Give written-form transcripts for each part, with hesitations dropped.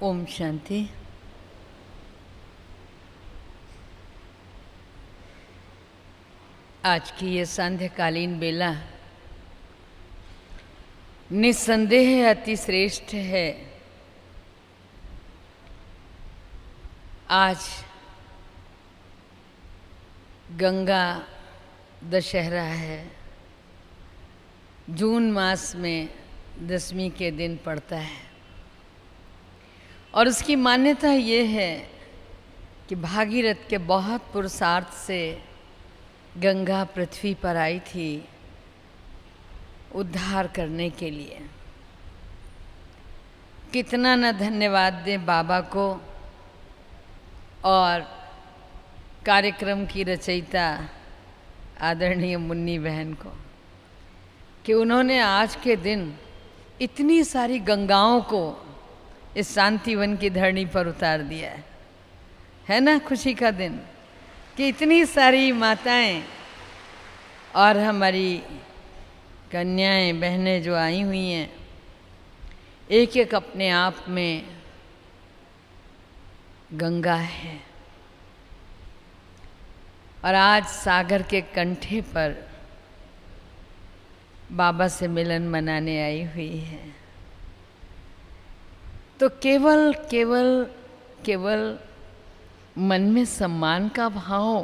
ओम शांति। आज की ये सांध्यकालीन बेला निस्संदेह अति श्रेष्ठ है। आज गंगा दशहरा है। जून मास में 10वीं के दिन पड़ता है और उसकी मान्यता ये है कि भागीरथ के बहुत पुरुषार्थ से गंगा पृथ्वी पर आई थी उद्धार करने के लिए। कितना न धन्यवाद दें बाबा को और कार्यक्रम की रचयिता आदरणीय मुन्नी बहन को कि उन्होंने आज के दिन इतनी सारी गंगाओं को इस शांतिवन की धरनी पर उतार दिया है ना। खुशी का दिन कि इतनी सारी माताएं और हमारी कन्याएं बहनें जो आई हुई हैं, एक एक अपने आप में गंगा है। और आज सागर के कंठे पर बाबा से मिलन मनाने आई हुई है। तो केवल केवल केवल मन में सम्मान का भाव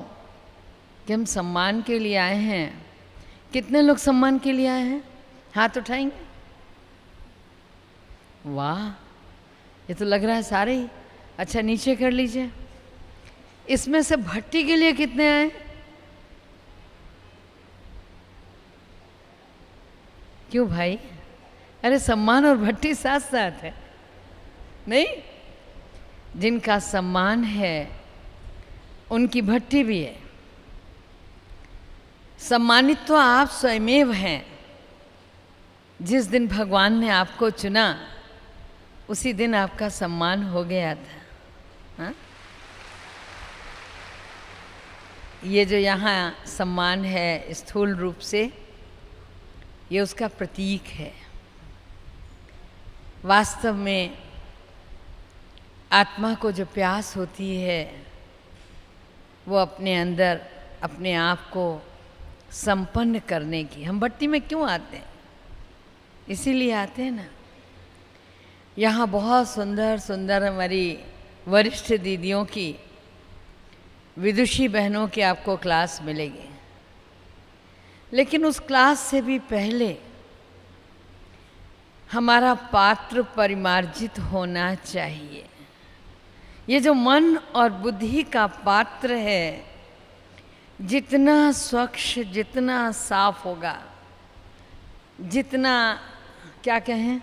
कि हम सम्मान के लिए आए हैं। कितने लोग सम्मान के लिए आए हैं? हाथ उठाएंगे। वाह, ये तो लग रहा है सारे ही। अच्छा, नीचे कर लीजिए। इसमें से भट्टी के लिए कितने आए? क्यों भाई? अरे सम्मान और भट्टी साथ साथ है नहीं? जिनका सम्मान है उनकी भट्टी भी है। सम्मानित तो आप स्वयमेव हैं। जिस दिन भगवान ने आपको चुना उसी दिन आपका सम्मान हो गया था। हाँ? ये जो यहाँ सम्मान है स्थूल रूप से, ये उसका प्रतीक है। वास्तव में आत्मा को जो प्यास होती है वो अपने अंदर अपने आप को संपन्न करने की। हम भट्टी में क्यों आते हैं? इसीलिए आते हैं ना। यहाँ बहुत सुंदर सुंदर हमारी वरिष्ठ दीदियों की, विदुषी बहनों की आपको क्लास मिलेगी। लेकिन उस क्लास से भी पहले हमारा पात्र परिमार्जित होना चाहिए। ये जो मन और बुद्धि का पात्र है, जितना स्वच्छ, जितना साफ होगा, जितना क्या कहें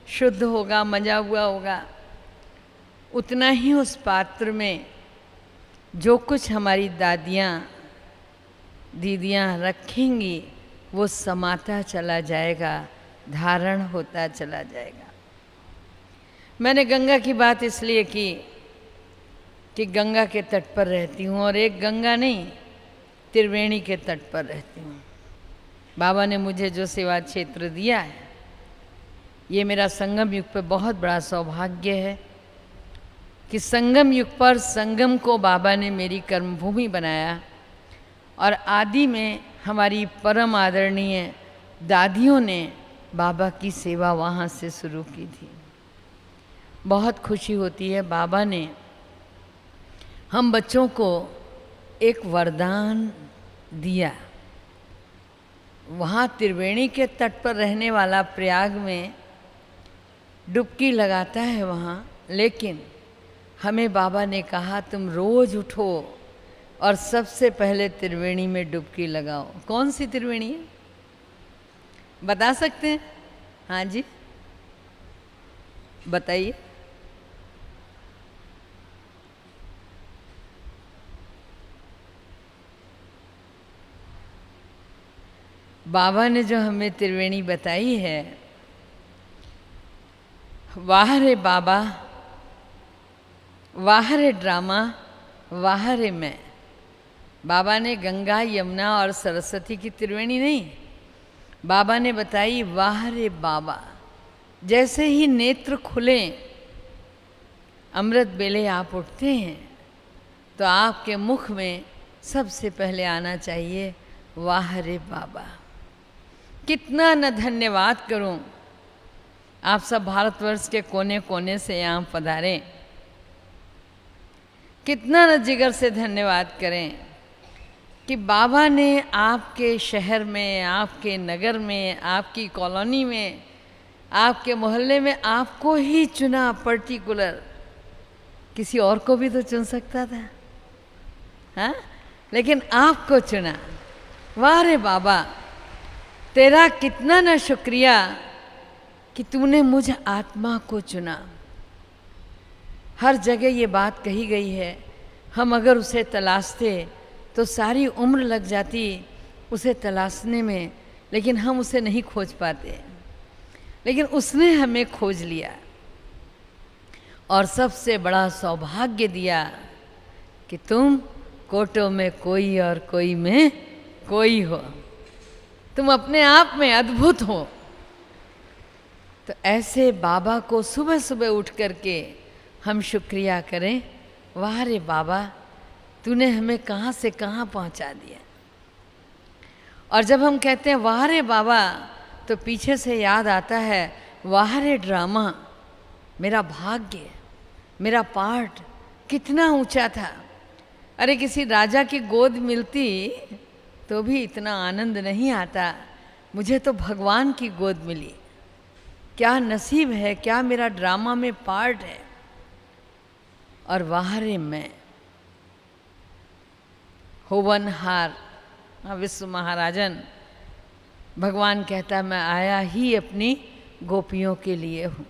शुद्ध होगा, मजा हुआ होगा, उतना ही उस पात्र में जो कुछ हमारी दादियाँ दीदियाँ रखेंगी वो समाता चला जाएगा, धारण होता चला जाएगा। मैंने गंगा की बात इसलिए की कि गंगा के तट पर रहती हूँ, और एक गंगा नहीं, त्रिवेणी के तट पर रहती हूँ। बाबा ने मुझे जो सेवा क्षेत्र दिया है, ये मेरा संगम युग पे बहुत बड़ा सौभाग्य है कि संगम युग पर संगम को बाबा ने मेरी कर्मभूमि बनाया। और आदि में हमारी परम आदरणीय दादियों ने बाबा की सेवा वहाँ से शुरू की थी। बहुत खुशी होती है। बाबा ने हम बच्चों को एक वरदान दिया। वहाँ त्रिवेणी के तट पर रहने वाला प्रयाग में डुबकी लगाता है वहाँ, लेकिन हमें बाबा ने कहा तुम रोज उठो और सबसे पहले त्रिवेणी में डुबकी लगाओ। कौन सी त्रिवेणी है बता सकते हैं? हाँ जी बताइए। बाबा ने जो हमें त्रिवेणी बताई है, वाह रे बाबा, वाह रे ड्रामा, वाह रे मैं। बाबा ने गंगा, यमुना और सरस्वती की त्रिवेणी नहीं, बाबा ने बताई वाह रे बाबा। जैसे ही नेत्र खुले अमृत बेले आप उठते हैं तो आपके मुख में सबसे पहले आना चाहिए वाह रे बाबा। कितना न धन्यवाद करूं, आप सब भारतवर्ष के कोने कोने से यहाँ पधारे, कितना न जिगर से धन्यवाद करें कि बाबा ने आपके शहर में, आपके नगर में, आपकी कॉलोनी में, आपके मोहल्ले में आपको ही चुना पर्टिकुलर। किसी और को भी तो चुन सकता था, हाँ, लेकिन आपको चुना। वाह रे बाबा, तेरा कितना ना शुक्रिया कि तूने मुझ आत्मा को चुना। हर जगह ये बात कही गई है, हम अगर उसे तलाशते तो सारी उम्र लग जाती उसे तलाशने में, लेकिन हम उसे नहीं खोज पाते। लेकिन उसने हमें खोज लिया और सबसे बड़ा सौभाग्य दिया कि तुम कोटों में कोई और कोई में कोई हो, तुम अपने आप में अद्भुत हो। तो ऐसे बाबा को सुबह सुबह उठ करके हम शुक्रिया करें, वाह रे बाबा, तूने हमें कहाँ से कहाँ पहुँचा दिया। और जब हम कहते हैं वाह रे बाबा तो पीछे से याद आता है वाह रे ड्रामा, मेरा भाग्य, मेरा पार्ट कितना ऊंचा था। अरे किसी राजा की गोद मिलती तो भी इतना आनंद नहीं आता, मुझे तो भगवान की गोद मिली। क्या नसीब है, क्या मेरा ड्रामा में पार्ट है। और वाह रे मैं होवनहार, विश्व महाराजन, भगवान कहता मैं आया ही अपनी गोपियों के लिए हूँ।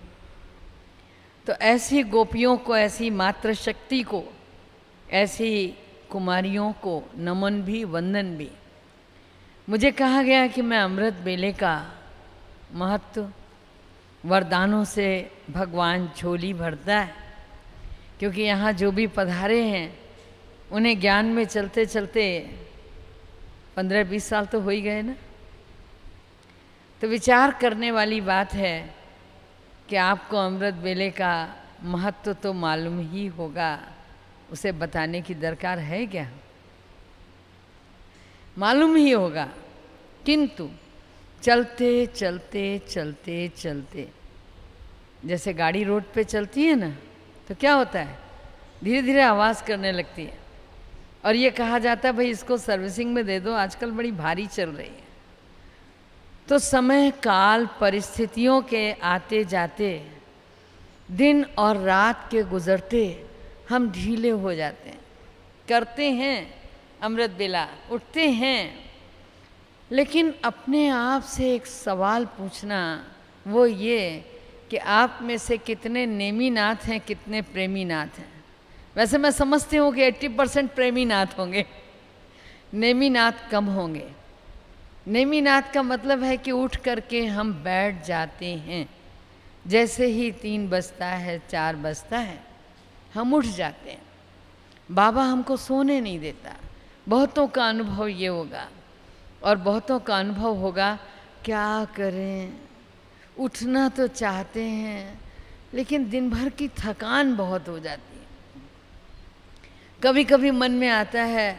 तो ऐसी गोपियों को, ऐसी मातृशक्ति को, ऐसी कुमारियों को नमन भी, वंदन भी। मुझे कहा गया कि मैं अमृत बेले का महत्व, वरदानों से भगवान झोली भरता है, क्योंकि यहाँ जो भी पधारे हैं उन्हें ज्ञान में चलते चलते 15-20 साल तो हो ही गए ना। तो विचार करने वाली बात है कि आपको अमृत बेले का महत्व तो मालूम ही होगा, उसे बताने की दरकार है क्या? मालूम ही होगा, किंतु चलते चलते चलते चलते, जैसे गाड़ी रोड पे चलती है ना, तो क्या होता है, धीरे धीरे आवाज़ करने लगती है और ये कहा जाता है भाई इसको सर्विसिंग में दे दो, आजकल बड़ी भारी चल रही है। तो समय काल परिस्थितियों के आते जाते, दिन और रात के गुजरते हम ढीले हो जाते हैं। करते हैं अमृत बेला, उठते हैं, लेकिन अपने आप से एक सवाल पूछना, वो ये कि आप में से कितने नेमीनाथ हैं, कितने प्रेमीनाथ हैं। वैसे मैं समझती हूँ कि 80% प्रेमीनाथ होंगे, नेमीनाथ कम होंगे। नेमीनाथ का मतलब है कि उठ करके हम बैठ जाते हैं, जैसे ही 3 बजता है, 4 बजता है, हम उठ जाते हैं। बाबा हमको सोने नहीं देता। बहुतों का अनुभव ये होगा और बहुतों का अनुभव होगा, क्या करें, उठना तो चाहते हैं लेकिन दिन भर की थकान बहुत हो जाती है। कभी कभी मन में आता है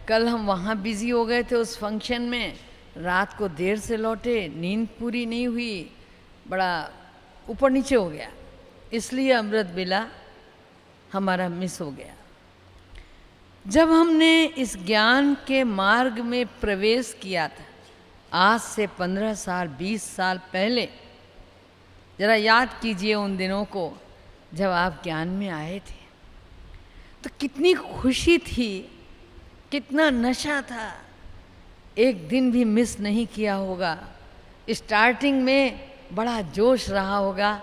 कल हम वहाँ बिज़ी हो गए थे उस फंक्शन में, रात को देर से लौटे, नींद पूरी नहीं हुई, बड़ा ऊपर नीचे हो गया, इसलिए अमृत बेला हमारा मिस हो गया। जब हमने इस ज्ञान के मार्ग में प्रवेश किया था आज से 15 साल 20 साल पहले, जरा याद कीजिए उन दिनों को जब आप ज्ञान में आए थे, तो कितनी खुशी थी, कितना नशा था। एक दिन भी मिस नहीं किया होगा। स्टार्टिंग में बड़ा जोश रहा होगा,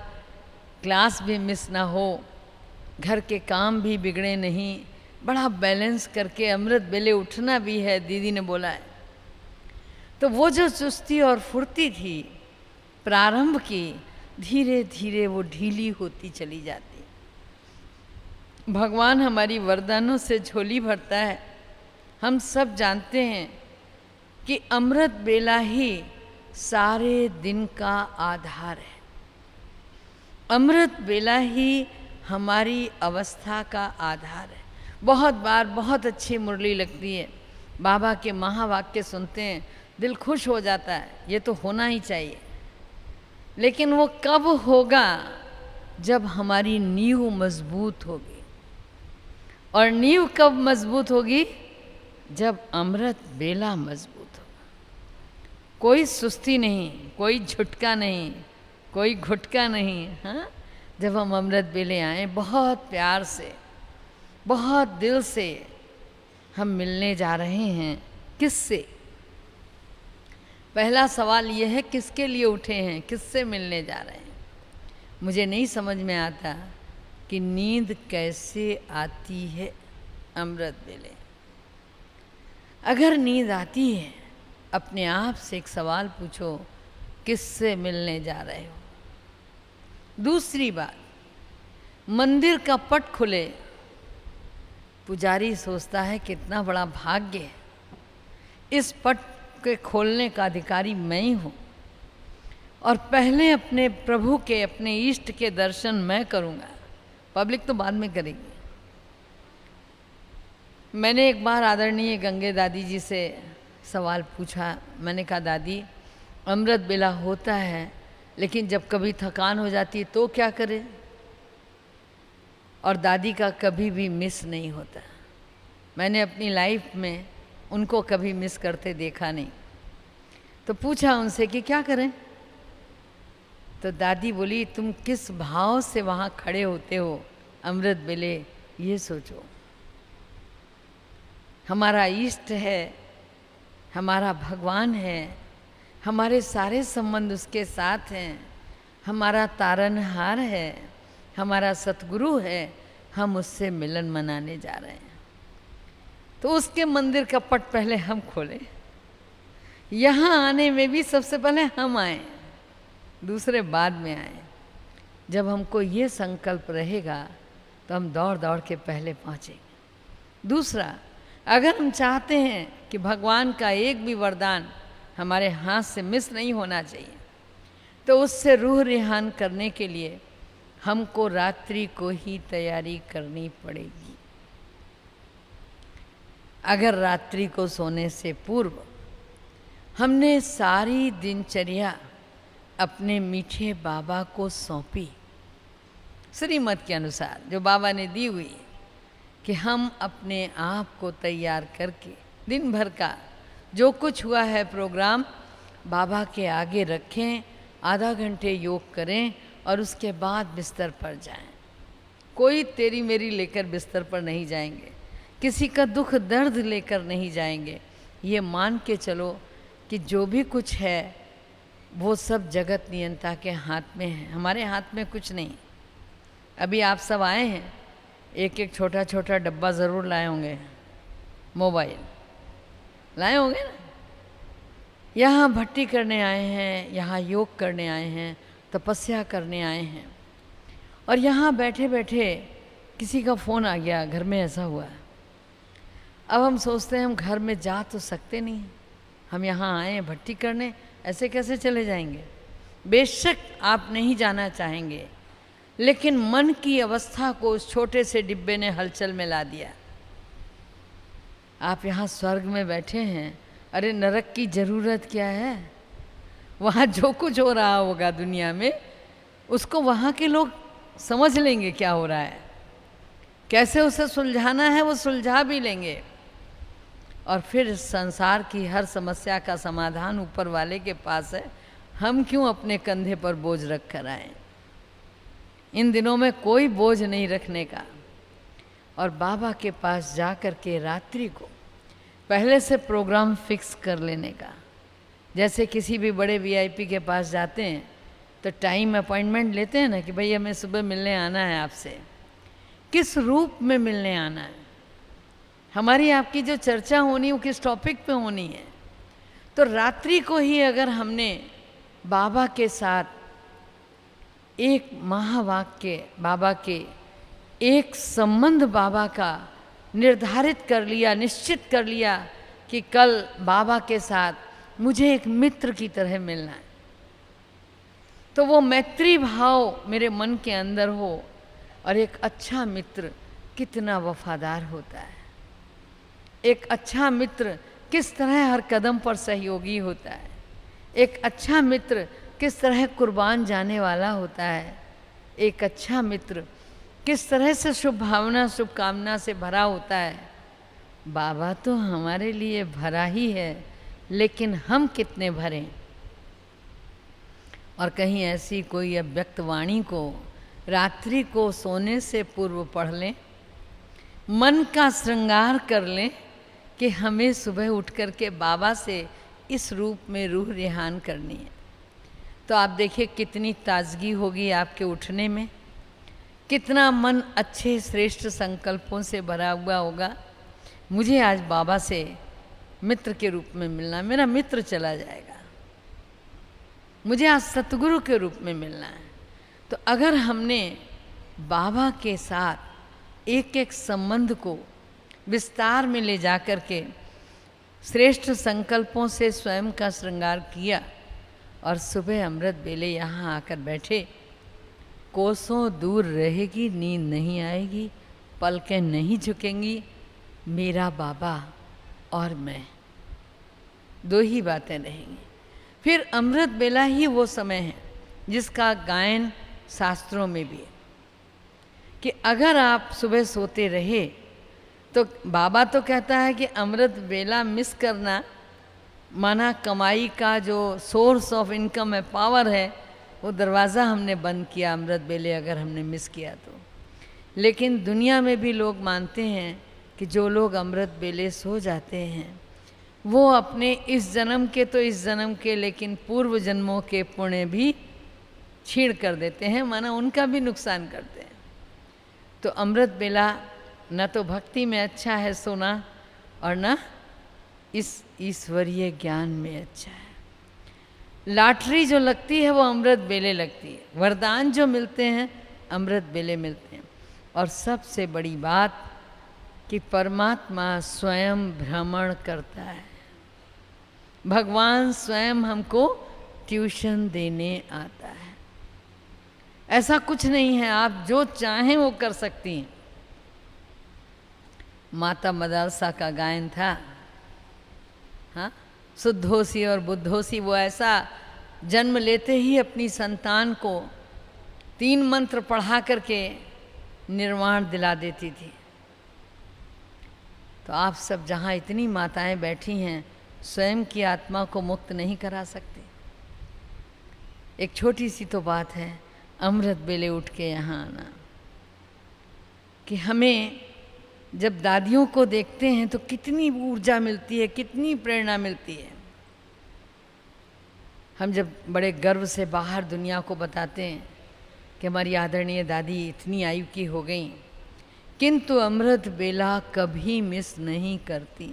क्लास भी मिस ना हो, घर के काम भी बिगड़े नहीं, बड़ा बैलेंस करके अमृत बेले उठना भी है, दीदी ने बोला है। तो वो जो चुस्ती और फुर्ती थी प्रारंभ की, धीरे धीरे वो ढीली होती चली जाती। भगवान हमारी वरदानों से झोली भरता है। हम सब जानते हैं कि अमृत बेला ही सारे दिन का आधार है। अमृत बेला ही हमारी अवस्था का आधार है। बहुत बार बहुत अच्छी मुरली लगती है, बाबा के महावाक्य सुनते हैं, दिल खुश हो जाता है, ये तो होना ही चाहिए। लेकिन वो कब होगा? जब हमारी नींव मजबूत होगी। और नींव कब मजबूत होगी? जब अमृत बेला मजबूत होगा। कोई सुस्ती नहीं, कोई झुटका नहीं, कोई घुटका नहीं। हाँ, जब हम अमृत बेले आए, बहुत प्यार से, बहुत दिल से हम मिलने जा रहे हैं। किससे? पहला सवाल ये है, किसके लिए उठे हैं, किससे मिलने जा रहे हैं? मुझे नहीं समझ में आता कि नींद कैसे आती है अमृत बेले। अगर नींद आती है, अपने आप से एक सवाल पूछो, किससे मिलने जा रहे हो? दूसरी बात, मंदिर का पट खुले, पुजारी सोचता है कितना बड़ा भाग्य है, इस पट के खोलने का अधिकारी मैं ही हूँ, और पहले अपने प्रभु के, अपने इष्ट के दर्शन मैं करूँगा, पब्लिक तो बाद में करेगी। मैंने एक बार आदरणीय गंगे दादी जी से सवाल पूछा। मैंने कहा, दादी अमृत बेला होता है, लेकिन जब कभी थकान हो जाती है तो क्या करें? और दादी का कभी भी मिस नहीं होता। मैंने अपनी लाइफ में उनको कभी मिस करते देखा नहीं। तो पूछा उनसे कि क्या करें? तो दादी बोली, तुम किस भाव से वहाँ खड़े होते हो अमृत बेले, ये सोचो। हमारा इष्ट है, हमारा भगवान है, हमारे सारे संबंध उसके साथ हैं, हमारा तारनहार है, हमारा सतगुरु है, हम उससे मिलन मनाने जा रहे हैं। तो उसके मंदिर का पट पहले हम खोलें। यहाँ आने में भी सबसे पहले हम आए, दूसरे बाद में आए। जब हमको ये संकल्प रहेगा तो हम दौड़ दौड़ के पहले पहुँचेंगे। दूसरा, अगर हम चाहते हैं कि भगवान का एक भी वरदान हमारे हाथ से मिस नहीं होना चाहिए, तो उससे रूह रिहान करने के लिए हमको रात्रि को ही तैयारी करनी पड़ेगी। अगर रात्रि को सोने से पूर्व हमने सारी दिनचर्या अपने मीठे बाबा को सौंपी, श्रीमत के अनुसार जो बाबा ने दी हुई, कि हम अपने आप को तैयार करके दिन भर का जो कुछ हुआ है प्रोग्राम बाबा के आगे रखें, आधा घंटे योग करें और उसके बाद बिस्तर पर जाएं। कोई तेरी मेरी लेकर बिस्तर पर नहीं जाएंगे, किसी का दुख दर्द लेकर नहीं जाएंगे। ये मान के चलो कि जो भी कुछ है वो सब जगत नियंता के हाथ में है, हमारे हाथ में कुछ नहीं। अभी आप सब आए हैं, एक एक छोटा छोटा डब्बा ज़रूर लाए होंगे, मोबाइल लाए होंगे ना। यहाँ भट्टी करने आए हैं, यहाँ योग करने आए हैं, तपस्या करने आए हैं, और यहाँ बैठे बैठे किसी का फ़ोन आ गया, घर में ऐसा हुआ है। अब हम सोचते हैं हम घर में जा तो सकते नहीं, हम यहाँ आए हैं भट्टी करने, ऐसे कैसे चले जाएंगे? बेशक आप नहीं जाना चाहेंगे, लेकिन मन की अवस्था को उस छोटे से डिब्बे ने हलचल में ला दिया। आप यहाँ स्वर्ग में बैठे हैं, अरे नरक की ज़रूरत क्या है? वहाँ जो कुछ हो रहा होगा दुनिया में, उसको वहाँ के लोग समझ लेंगे क्या हो रहा है, कैसे उसे सुलझाना है वो सुलझा भी लेंगे। और फिर संसार की हर समस्या का समाधान ऊपर वाले के पास है, हम क्यों अपने कंधे पर बोझ रख कर आए? इन दिनों में कोई बोझ नहीं रखने का, और बाबा के पास जा कर के रात्रि को पहले से प्रोग्राम फिक्स कर लेने का। जैसे किसी भी बड़े वीआईपी के पास जाते हैं तो टाइम अपॉइंटमेंट लेते हैं ना, कि भाई हमें सुबह मिलने आना है आपसे, किस रूप में मिलने आना है, हमारी आपकी जो चर्चा होनी वो किस टॉपिक पे होनी है। तो रात्रि को ही अगर हमने बाबा के साथ एक महावाक्य बाबा के, एक संबंध बाबा का निर्धारित कर लिया, निश्चित कर लिया कि कल बाबा के साथ मुझे एक मित्र की तरह मिलना है, तो वो मैत्री भाव मेरे मन के अंदर हो, और एक अच्छा मित्र कितना वफादार होता है, एक अच्छा मित्र किस तरह हर कदम पर सहयोगी होता है, एक अच्छा मित्र किस तरह कुर्बान जाने वाला होता है, एक अच्छा मित्र किस तरह से शुभ भावना शुभकामना से भरा होता है। बाबा तो हमारे लिए भरा ही है, लेकिन हम कितने भरें। और कहीं ऐसी कोई अव्यक्त वाणी को रात्रि को सोने से पूर्व पढ़ लें, मन का श्रृंगार कर लें कि हमें सुबह उठ कर के बाबा से इस रूप में रूह रिहान करनी है, तो आप देखिए कितनी ताजगी होगी आपके उठने में, कितना मन अच्छे श्रेष्ठ संकल्पों से भरा हुआ होगा। मुझे आज बाबा से मित्र के रूप में मिलना, मेरा मित्र चला जाएगा, मुझे आज सतगुरु के रूप में मिलना है। तो अगर हमने बाबा के साथ एक एक संबंध को विस्तार में ले जा कर के श्रेष्ठ संकल्पों से स्वयं का श्रृंगार किया और सुबह अमृत बेले यहाँ आकर बैठे, कोसों दूर रहेगी नींद नहीं आएगी, पलकें नहीं झुकेंगी, मेरा बाबा और मैं, दो ही बातें रहेंगी। फिर अमृत बेला ही वो समय है जिसका गायन शास्त्रों में भी है कि अगर आप सुबह सोते रहे तो बाबा तो कहता है कि अमृत बेला मिस करना माना कमाई का जो सोर्स ऑफ इनकम है, पावर है, वो दरवाज़ा हमने बंद किया अमृत बेले अगर हमने मिस किया तो। लेकिन दुनिया में भी लोग मानते हैं कि जो लोग अमृत बेले सो जाते हैं वो अपने इस जन्म के तो इस जन्म के, लेकिन पूर्व जन्मों के पुण्य भी छीड़ कर देते हैं, माना उनका भी नुकसान करते हैं। तो अमृत बेला न तो भक्ति में अच्छा है सोना और न इस ईश्वरीय ज्ञान में अच्छा है। लॉटरी जो लगती है वो अमृत बेले लगती है, वरदान जो मिलते हैं अमृत बेले मिलते हैं। और सबसे बड़ी बात कि परमात्मा स्वयं भ्रमण करता है, भगवान स्वयं हमको ट्यूशन देने आता है। ऐसा कुछ नहीं है, आप जो चाहें वो कर सकती हैं। माता मदरसा का गायन था, हाँ, शुद्धोसी और बुद्धोसी, वो ऐसा जन्म लेते ही अपनी संतान को 3 मंत्र पढ़ा करके निर्वाण दिला देती थी। तो आप सब जहाँ इतनी माताएं बैठी हैं, स्वयं की आत्मा को मुक्त नहीं करा सकती। एक छोटी सी तो बात है, अमृत बेले उठ के यहाँ आना। कि हमें जब दादियों को देखते हैं तो कितनी ऊर्जा मिलती है, कितनी प्रेरणा मिलती है। हम जब बड़े गर्व से बाहर दुनिया को बताते हैं कि हमारी आदरणीय दादी इतनी आयु की हो गई, किंतु अमृत बेला कभी मिस नहीं करती,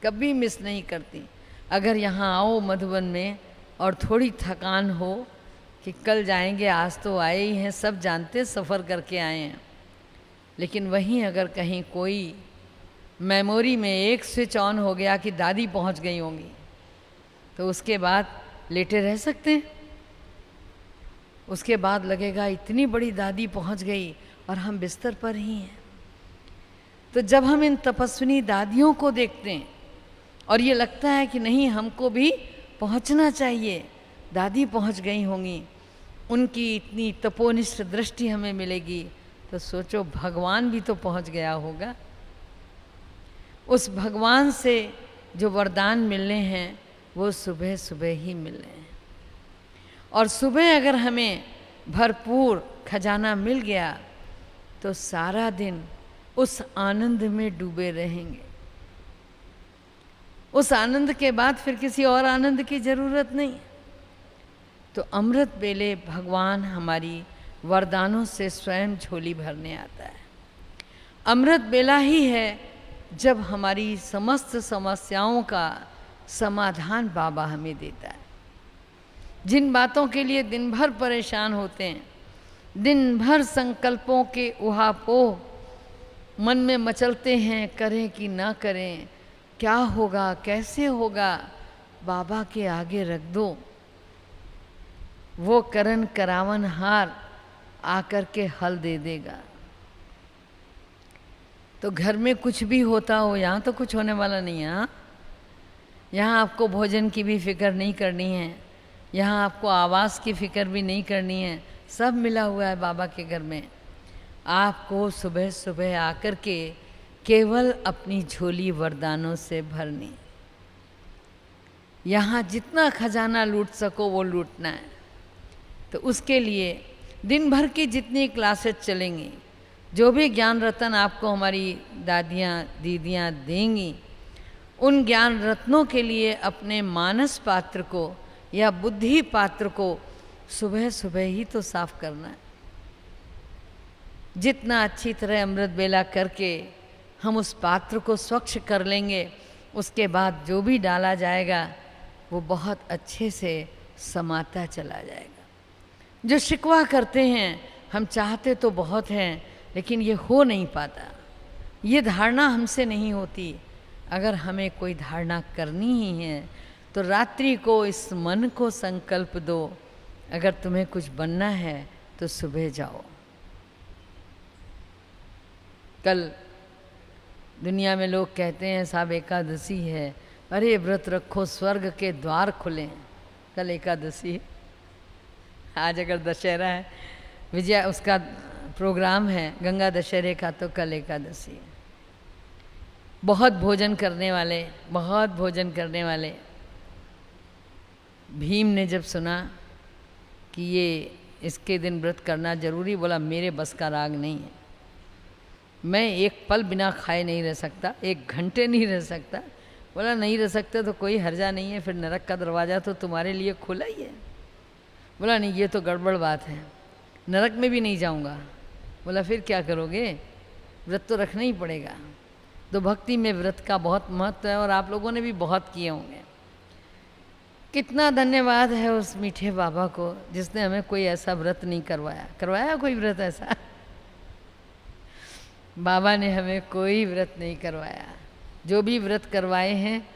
कभी मिस नहीं करती। अगर यहाँ आओ मधुबन में और थोड़ी थकान हो कि कल जाएंगे, आज तो आए ही हैं, सब जानते सफ़र करके आए हैं, लेकिन वहीं अगर कहीं कोई मेमोरी में एक स्विच ऑन हो गया कि दादी पहुंच गई होंगी, तो उसके बाद लेटे रह सकते हैं। उसके बाद लगेगा इतनी बड़ी दादी पहुंच गई और हम बिस्तर पर ही हैं। तो जब हम इन तपस्विनी दादियों को देखते हैं और ये लगता है कि नहीं हमको भी पहुंचना चाहिए, दादी पहुंच गई होंगी, उनकी इतनी तपोनिष्ठ दृष्टि हमें मिलेगी, तो सोचो भगवान भी तो पहुंच गया होगा। उस भगवान से जो वरदान मिलने हैं वो सुबह सुबह ही मिलने हैं। और सुबह अगर हमें भरपूर खजाना मिल गया तो सारा दिन उस आनंद में डूबे रहेंगे। उस आनंद के बाद फिर किसी और आनंद की ज़रूरत नहीं। तो अमृत बेले भगवान हमारी वरदानों से स्वयं झोली भरने आता है। अमृत बेला ही है जब हमारी समस्त समस्याओं का समाधान बाबा हमें देता है। जिन बातों के लिए दिन भर परेशान होते हैं, दिन भर संकल्पों के उहापोह मन में मचलते हैं, करें कि ना करें, क्या होगा, कैसे होगा, बाबा के आगे रख दो। वो करन करावन हार आकर के हल दे देगा। तो घर में कुछ भी होता हो, यहाँ तो कुछ होने वाला नहीं है। हाँ, यहाँ आपको भोजन की भी फिक्र नहीं करनी है, यहाँ आपको आवास की फिक्र भी नहीं करनी है, सब मिला हुआ है बाबा के घर में। आपको सुबह सुबह आकर के केवल अपनी झोली वरदानों से भरनी। यहाँ जितना खजाना लूट सको वो लूटना है। तो उसके लिए दिन भर की जितनी क्लासेस चलेंगी, जो भी ज्ञान रत्न आपको हमारी दादियाँ दीदियाँ देंगी, उन ज्ञान रत्नों के लिए अपने मानस पात्र को या बुद्धि पात्र को सुबह सुबह ही तो साफ करना है। जितना अच्छी तरह अमृत बेला करके हम उस पात्र को स्वच्छ कर लेंगे, उसके बाद जो भी डाला जाएगा वो बहुत अच्छे से समाता चला जाएगा। जो शिकवा करते हैं, हम चाहते तो बहुत हैं लेकिन ये हो नहीं पाता, ये धारणा हमसे नहीं होती। अगर हमें कोई धारणा करनी ही है तो रात्रि को इस मन को संकल्प दो, अगर तुम्हें कुछ बनना है तो सुबह जाओ। कल दुनिया में लोग कहते हैं साहब एकादशी है, अरे व्रत रखो स्वर्ग के द्वार खुले। कल एकादशी है, आज अगर दशहरा है, विजया उसका प्रोग्राम है, गंगा दशहरे का, तो कल एकादशी है। बहुत भोजन करने वाले, बहुत भोजन करने वाले। भीम ने जब सुना कि ये इसके दिन व्रत करना जरूरी, बोला मेरे बस का राग नहीं है, मैं एक पल बिना खाए नहीं रह सकता, 1 घंटे नहीं रह सकता। बोला नहीं रह सकते तो कोई हर्जा नहीं है, फिर नरक का दरवाज़ा तो तुम्हारे लिए खुला ही है। बोला नहीं, ये तो गड़बड़ बात है, नरक में भी नहीं जाऊंगा। बोला फिर क्या करोगे, व्रत तो रखना ही पड़ेगा। तो भक्ति में व्रत का बहुत महत्व है और आप लोगों ने भी बहुत किए होंगे। कितना धन्यवाद है उस मीठे बाबा को जिसने हमें कोई ऐसा व्रत नहीं करवाया। करवाया कोई व्रत ऐसा? बाबा ने हमें कोई व्रत नहीं करवाया। जो भी व्रत करवाए हैं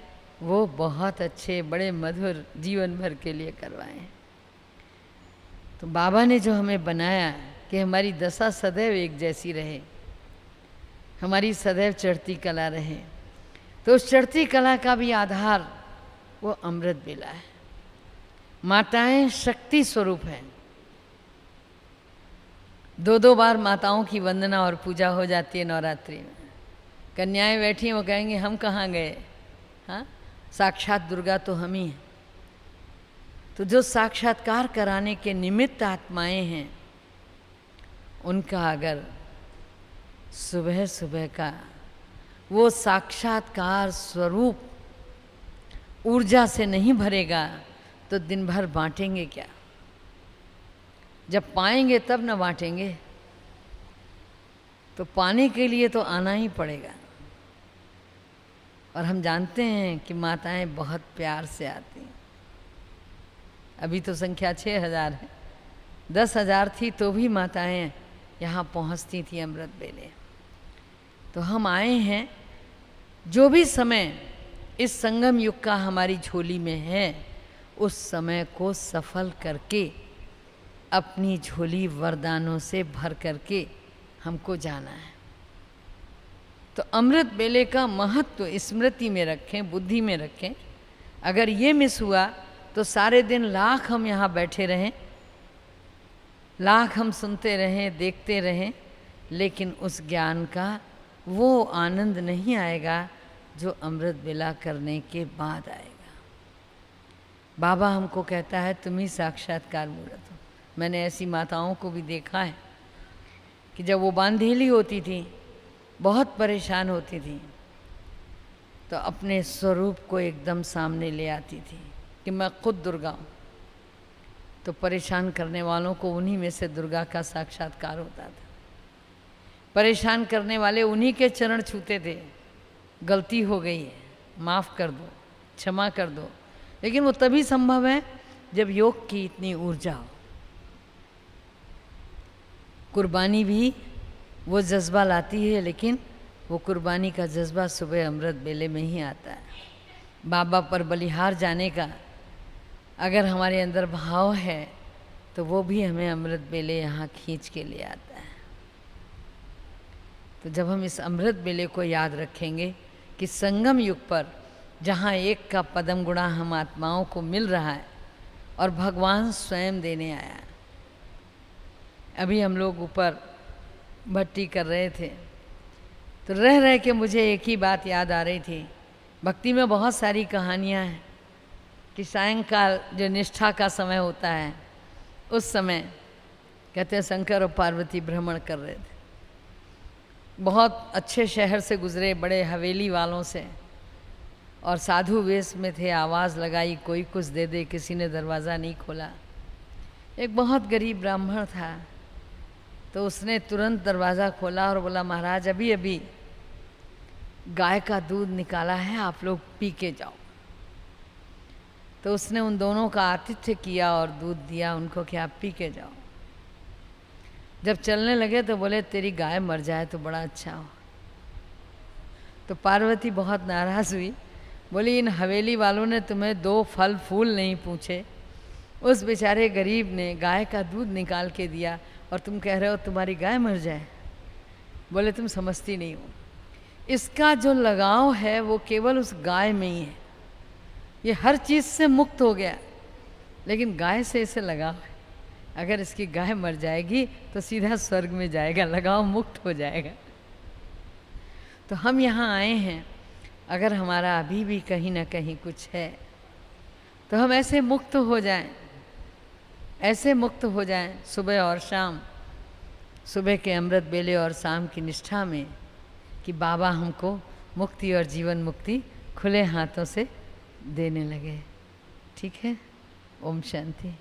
वो बहुत अच्छे, बड़े मधुर, जीवन भर के लिए करवाए हैं। तो बाबा ने जो हमें बनाया कि हमारी दशा सदैव एक जैसी रहे, हमारी सदैव चढ़ती कला रहे, तो उस चढ़ती कला का भी आधार वो अमृत बेला है। माताएं शक्ति स्वरूप हैं। 2-2 बार माताओं की वंदना और पूजा हो जाती है नवरात्रि में। कन्याएं बैठी हैं, वो कहेंगे हम कहाँ गए, हाँ साक्षात दुर्गा तो हम ही हैं। तो जो साक्षात्कार कराने के निमित्त आत्माएं हैं, उनका अगर सुबह सुबह का वो साक्षात्कार स्वरूप ऊर्जा से नहीं भरेगा तो दिन भर बांटेंगे क्या? जब पाएंगे तब न बांटेंगे। तो पाने के लिए तो आना ही पड़ेगा। और हम जानते हैं कि माताएं बहुत प्यार से आती हैं। अभी तो संख्या 6000 है, 10,000 थी तो भी माताएं यहाँ पहुँचती थी अमृत बेले। तो हम आए हैं, जो भी समय इस संगम युग का हमारी झोली में है, उस समय को सफल करके अपनी झोली वरदानों से भर करके हमको जाना है। तो अमृत बेले का महत्व स्मृति में रखें, बुद्धि में रखें। अगर ये मिस हुआ तो सारे दिन लाख हम यहाँ बैठे रहें, लाख हम सुनते रहें, देखते रहें, लेकिन उस ज्ञान का वो आनंद नहीं आएगा जो अमृत बेला करने के बाद आएगा। बाबा हमको कहता है तुम ही साक्षात्कार मूर्त हो। मैंने ऐसी माताओं को भी देखा है कि जब वो बांधेली होती थी, बहुत परेशान होती थी, तो अपने स्वरूप को एकदम सामने ले आती थी कि मैं खुद दुर्गा हूँ। तो परेशान करने वालों को उन्हीं में से दुर्गा का साक्षात्कार होता था। परेशान करने वाले उन्हीं के चरण छूते थे, गलती हो गई है, माफ़ कर दो, क्षमा कर दो। लेकिन वो तभी संभव है जब योग की इतनी ऊर्जा हो। कुर्बानी भी वो जज्बा लाती है, लेकिन वो कुर्बानी का जज्बा सुबह अमृत बेले में ही आता है। बाबा पर बलिहार जाने का अगर हमारे अंदर भाव है तो वो भी हमें अमृत बेले यहाँ खींच के ले आता है। तो जब हम इस अमृत बेले को याद रखेंगे कि संगम युग पर जहाँ एक का पदम गुणा हम आत्माओं को मिल रहा है और भगवान स्वयं देने आया। अभी हम लोग ऊपर भट्टी कर रहे थे तो रह रह के मुझे एक ही बात याद आ रही थी। भक्ति में बहुत सारी कहानियाँ हैं कि सायंकाल जो निष्ठा का समय होता है उस समय कहते हैं शंकर और पार्वती भ्रमण कर रहे थे। बहुत अच्छे शहर से गुजरे, बड़े हवेली वालों से, और साधु वेश में थे। आवाज़ लगाई कोई कुछ दे दे, किसी ने दरवाज़ा नहीं खोला। एक बहुत गरीब ब्राह्मण था तो उसने तुरंत दरवाज़ा खोला और बोला महाराज अभी अभी गाय का दूध निकाला है, आप लोग पी के जाओ। तो उसने उन दोनों का आतिथ्य किया और दूध दिया उनको कि आप पी के जाओ। जब चलने लगे तो बोले तेरी गाय मर जाए तो बड़ा अच्छा हो। तो पार्वती बहुत नाराज़ हुई, बोली इन हवेली वालों ने तुम्हें 2 फल फूल नहीं पूछे, उस बेचारे गरीब ने गाय का दूध निकाल के दिया और तुम कह रहे हो तुम्हारी गाय मर जाए। बोले तुम समझती नहीं हो, इसका जो लगाव है वो केवल उस गाय में ही है। ये हर चीज़ से मुक्त हो गया लेकिन गाय से इसे लगाव है। अगर इसकी गाय मर जाएगी तो सीधा स्वर्ग में जाएगा, लगाव मुक्त हो जाएगा। तो हम यहाँ आए हैं, अगर हमारा अभी भी कहीं ना कहीं कुछ है तो हम ऐसे मुक्त हो जाएं, ऐसे मुक्त हो जाएं सुबह और शाम, सुबह के अमृत बेले और शाम की निष्ठा में कि बाबा हमको मुक्ति और जीवन मुक्ति खुले हाथों से देने लगे। ठीक है, ओम शांति।